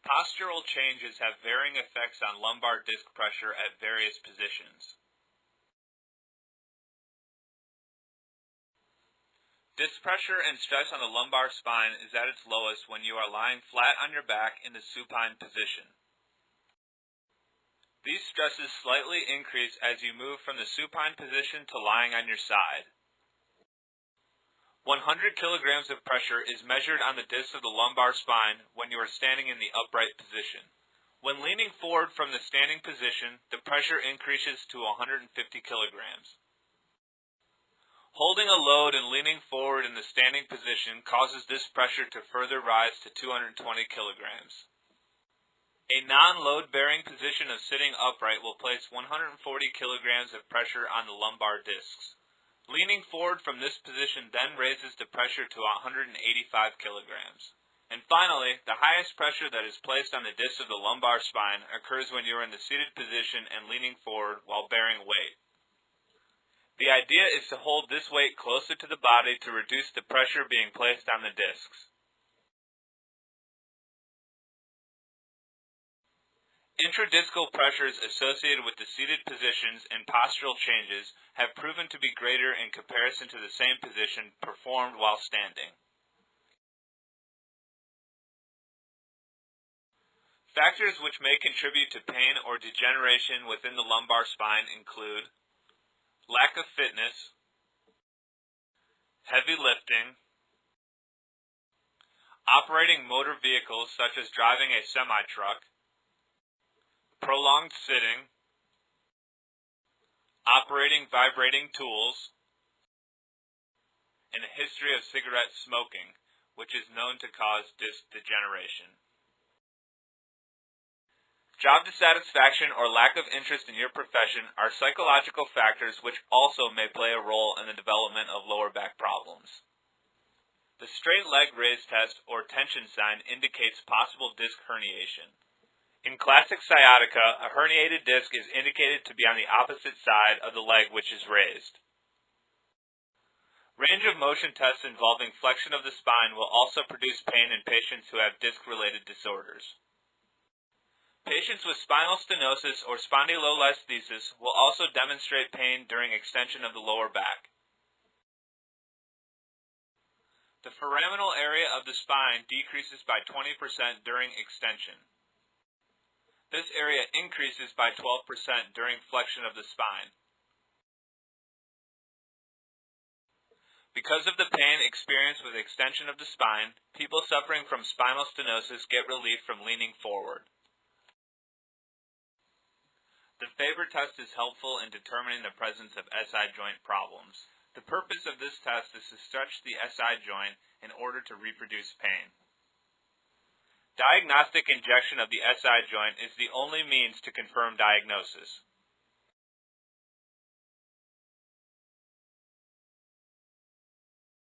Postural changes have varying effects on lumbar disc pressure at various positions. Disc pressure and stress on the lumbar spine is at its lowest when you are lying flat on your back in the supine position. These stresses slightly increase as you move from the supine position to lying on your side. 100 kilograms of pressure is measured on the disc of the lumbar spine when you are standing in the upright position. When leaning forward from the standing position, the pressure increases to 150 kilograms. Holding a load and leaning forward in the standing position causes this pressure to further rise to 220 kilograms. A non-load-bearing position of sitting upright will place 140 kilograms of pressure on the lumbar discs. Leaning forward from this position then raises the pressure to 185 kilograms. And finally, the highest pressure that is placed on the disc of the lumbar spine occurs when you are in the seated position and leaning forward while bearing weight. The idea is to hold this weight closer to the body to reduce the pressure being placed on the discs. Intradiscal pressures associated with the seated positions and postural changes have proven to be greater in comparison to the same position performed while standing. Factors which may contribute to pain or degeneration within the lumbar spine include lack of fitness, heavy lifting, operating motor vehicles such as driving a semi-truck, prolonged sitting, operating vibrating tools, and a history of cigarette smoking, which is known to cause disc degeneration. Job dissatisfaction or lack of interest in your profession are psychological factors which also may play a role in the development of lower back problems. The straight leg raise test or tension sign indicates possible disc herniation. In classic sciatica, a herniated disc is indicated to be on the opposite side of the leg which is raised. Range of motion tests involving flexion of the spine will also produce pain in patients who have disc-related disorders. Patients with spinal stenosis or spondylolisthesis will also demonstrate pain during extension of the lower back. The foraminal area of the spine decreases by 20% during extension. This area increases by 12% during flexion of the spine. Because of the pain experienced with extension of the spine, people suffering from spinal stenosis get relief from leaning forward. The Faber test is helpful in determining the presence of SI joint problems. The purpose of this test is to stretch the SI joint in order to reproduce pain. Diagnostic injection of the SI joint is the only means to confirm diagnosis.